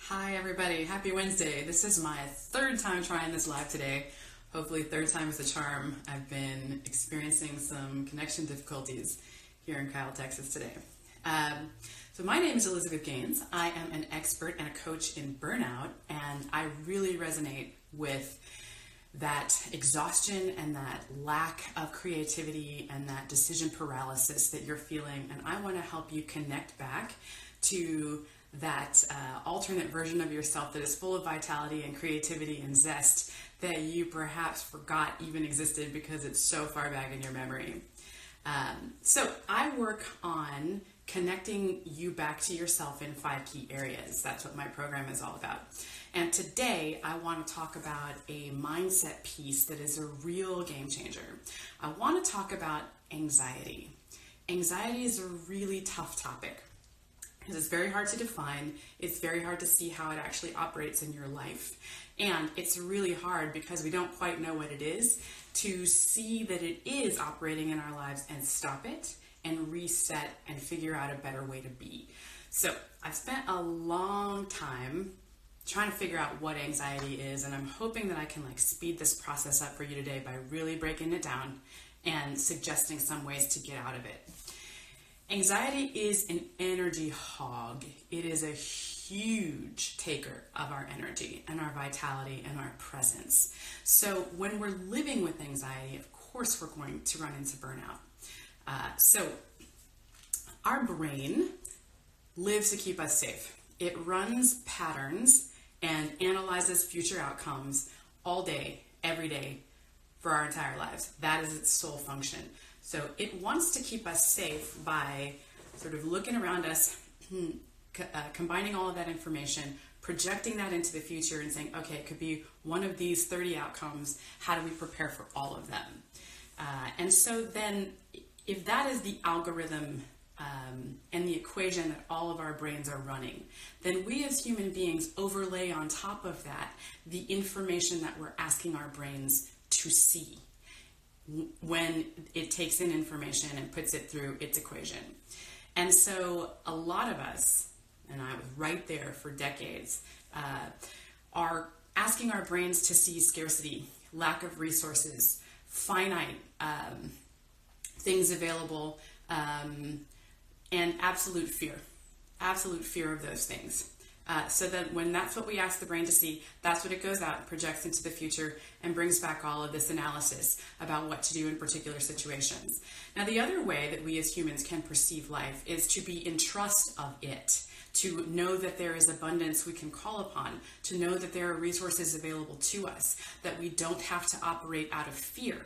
Hi everybody, happy Wednesday. This is my third time trying this live today. Hopefully third time is the charm. I've been experiencing some connection difficulties here in Kyle, Texas today. So my name is Elizabeth Gaines. I am an expert and a coach in burnout, and I really resonate with that exhaustion and that lack of creativity and that decision paralysis that you're feeling. And I want to help you connect back to that alternate version of yourself that is full of vitality and creativity and zest that you perhaps forgot even existed because it's so far back in your memory. So I work on connecting you back to yourself in 5 key areas. That's what my program is all about. And today I want to talk about a mindset piece that is a real game changer. I want to talk about anxiety. Anxiety is a really tough topic because it's very hard to define. It's very hard to see how it actually operates in your life. And it's really hard because we don't quite know what it is to see that it is operating in our lives and stop it and reset and figure out a better way to be. So I've spent a long time trying to figure out what anxiety is, and I'm hoping that I can speed this process up for you today by really breaking it down and suggesting some ways to get out of it. Anxiety is an energy hog. It is a huge taker of our energy and our vitality and our presence. So when we're living with anxiety, of course we're going to run into burnout. So our brain lives to keep us safe. It runs patterns and analyzes future outcomes all day, every day, for our entire lives. That is its sole function. So it wants to keep us safe by sort of looking around us, combining all of that information, projecting that into the future and saying, okay, it could be one of these 30 outcomes. How do we prepare for all of them? And so then if that is the algorithm and the equation that all of our brains are running, then we as human beings overlay on top of that the information that we're asking our brains to see when it takes in information and puts it through its equation. And so a lot of us, and I was right there for decades, are asking our brains to see scarcity, lack of resources, finite things available, and absolute fear of those things. So that when that's what we ask the brain to see, that's what it goes out and projects into the future and brings back all of this analysis about what to do in particular situations. Now, the other way that we as humans can perceive life is to be in trust of it, to know that there is abundance we can call upon, to know that there are resources available to us, that we don't have to operate out of fear.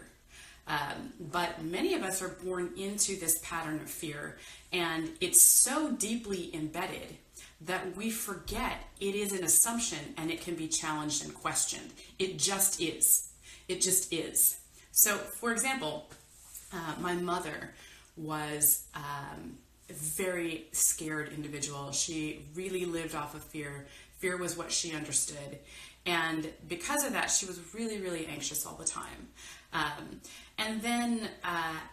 But many of us are born into this pattern of fear, and it's so deeply embedded that we forget it is an assumption and it can be challenged and questioned. It just is. It just is. So, for example, my mother was a very scared individual. She really lived off of fear. Fear was what she understood. And because of that, she was really, really anxious all the time. And then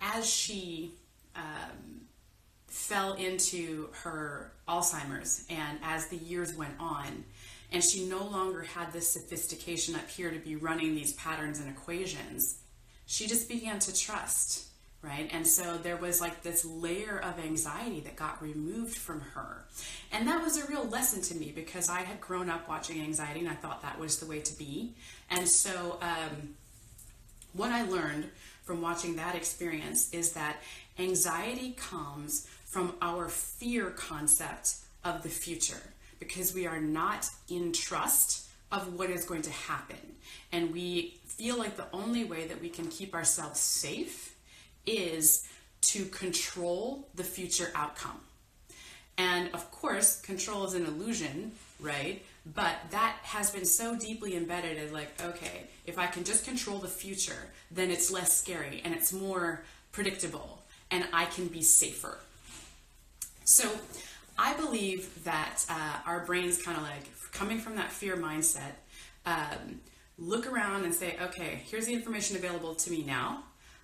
as she fell into her Alzheimer's, and as the years went on, and she no longer had this sophistication up here to be running these patterns and equations, she just began to trust, right? And so there was this layer of anxiety that got removed from her. And that was a real lesson to me because I had grown up watching anxiety and I thought that was the way to be. And so what I learned from watching that experience is that anxiety comes from our fear concept of the future, because we are not in trust of what is going to happen. And we feel like the only way that we can keep ourselves safe is to control the future outcome. And of course, control is an illusion, right? But that has been so deeply embedded as okay, if I can just control the future, then it's less scary and it's more predictable and I can be safer. So I believe that our brains kind of coming from that fear mindset, look around and say, okay, here's the information available to me now.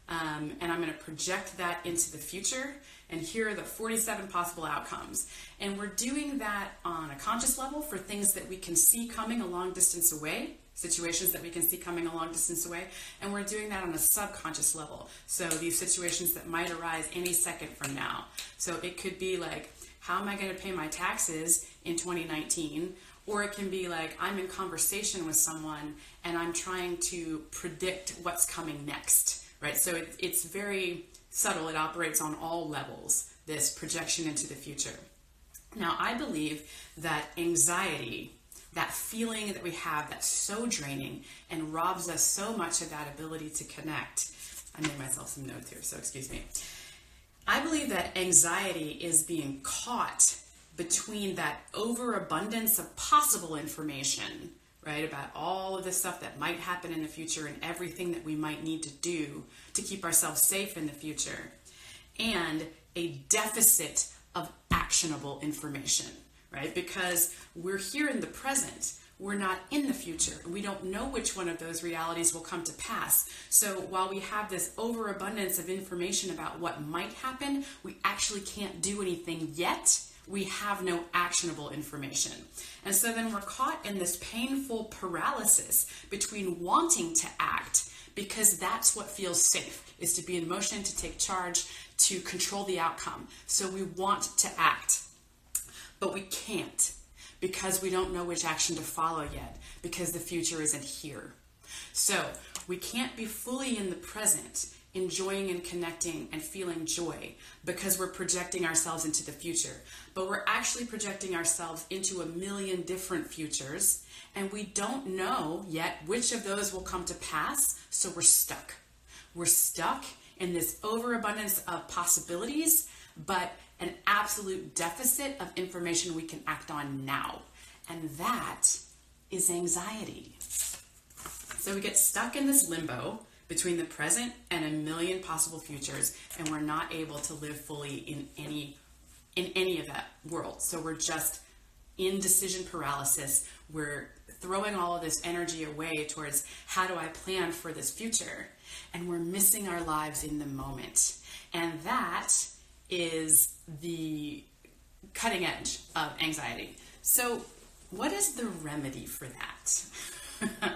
and I'm going to project that into the future. And here are the 47 possible outcomes. And we're doing that on a conscious level for things that we can see coming a long distance away, situations that we can see coming a long distance away. And we're doing that on a subconscious level. So these situations that might arise any second from now. So it could be like, how am I going to pay my taxes in 2019? Or it can be like, I'm in conversation with someone and I'm trying to predict what's coming next, right? So it's very subtle. It operates on all levels, this projection into the future. Now, I believe that anxiety, that feeling that we have that's so draining and robs us so much of that ability to connect. I made myself some notes here, so excuse me. I believe that anxiety is being caught between that overabundance of possible information, right, about all of the stuff that might happen in the future and everything that we might need to do to keep ourselves safe in the future, and a deficit of actionable information, right? Because we're here in the present, we're not in the future. We don't know which one of those realities will come to pass. So while we have this overabundance of information about what might happen, we actually can't do anything yet. We have no actionable information. And so then we're caught in this painful paralysis between wanting to act, because that's what feels safe, is to be in motion, to take charge, to control the outcome. So we want to act, but we can't, because we don't know which action to follow yet, because the future isn't here. So we can't be fully in the present, enjoying and connecting and feeling joy, because we're projecting ourselves into the future. But we're actually projecting ourselves into a million different futures, and we don't know yet which of those will come to pass, so we're stuck. We're stuck in this overabundance of possibilities, but an absolute deficit of information we can act on now. And that is anxiety. So we get stuck in this limbo between the present and a million possible futures, and we're not able to live fully in any of that world. So we're just in decision paralysis. We're throwing all of this energy away towards, how do I plan for this future? And we're missing our lives in the moment. And that is the cutting edge of anxiety. So what is the remedy for that?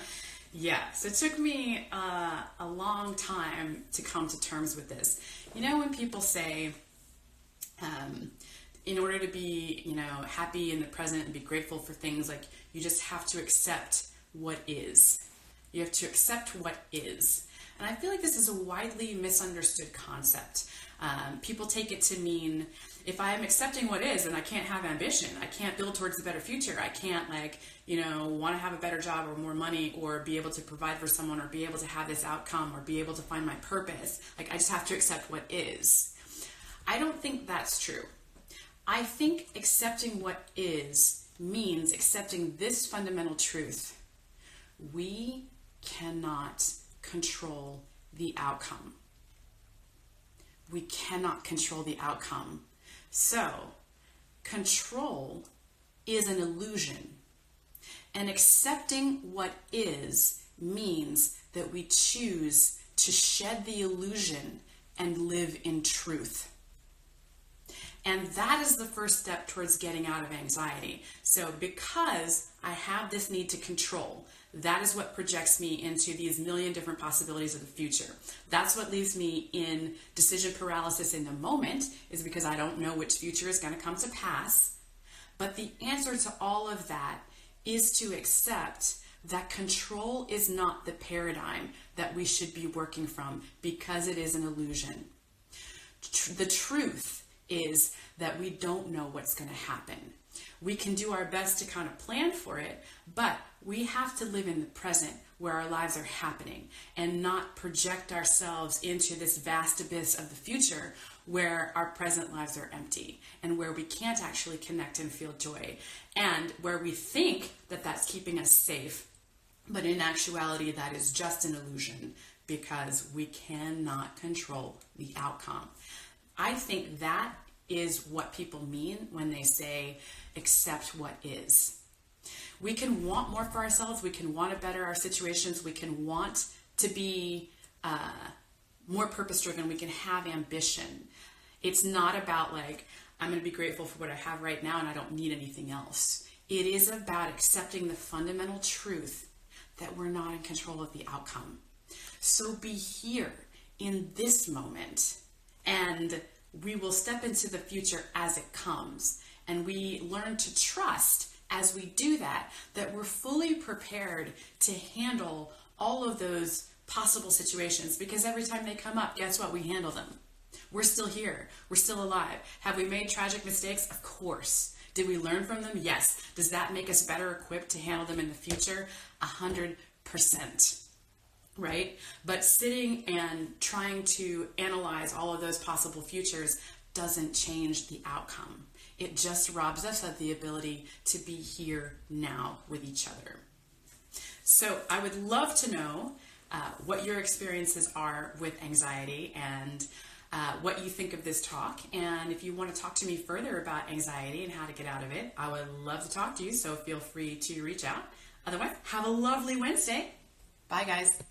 Yeah, so it took me a long time to come to terms with this. You know, when people say, in order to be, happy in the present and be grateful for things, like, you just have to accept what is. You have to accept what is. And I feel like this is a widely misunderstood concept. People take it to mean, if I'm accepting what is, then I can't have ambition. I can't build towards a better future. I can't, want to have a better job or more money, or be able to provide for someone, or be able to have this outcome, or be able to find my purpose. Like, I just have to accept what is. I don't think that's true. I think accepting what is means accepting this fundamental truth. We cannot control the outcome. We cannot control the outcome. So, control is an illusion. And accepting what is means that we choose to shed the illusion and live in truth. And that is the first step towards getting out of anxiety. So because I have this need to control, that is what projects me into these million different possibilities of the future. That's what leaves me in decision paralysis in the moment, is because I don't know which future is going to come to pass. But the answer to all of that is to accept that control is not the paradigm that we should be working from, because it is an illusion. The truth is that we don't know what's going to happen. We can do our best to kind of plan for it, but we have to live in the present where our lives are happening, and not project ourselves into this vast abyss of the future where our present lives are empty, and where we can't actually connect and feel joy, and where we think that that's keeping us safe, but in actuality that is just an illusion, because we cannot control the outcome. I think that is what people mean when they say accept what is. We can want more for ourselves. We can want to better our situations. We can want to be more purpose-driven, we can have ambition. It's not about like, I'm going to be grateful for what I have right now and I don't need anything else. It is about accepting the fundamental truth that we're not in control of the outcome. So be here in this moment, and we will step into the future as it comes. And we learn to trust as we do that, that we're fully prepared to handle all of those possible situations, because every time they come up, guess what? We handle them. We're still here. We're still alive. Have we made tragic mistakes? Of course. Did we learn from them? Yes. Does that make us better equipped to handle them in the future? 100%. Right? But sitting and trying to analyze all of those possible futures doesn't change the outcome. It just robs us of the ability to be here now with each other. So I would love to know what your experiences are with anxiety and what you think of this talk. And if you want to talk to me further about anxiety and how to get out of it, I would love to talk to you. So feel free to reach out. Otherwise, have a lovely Wednesday. Bye, guys.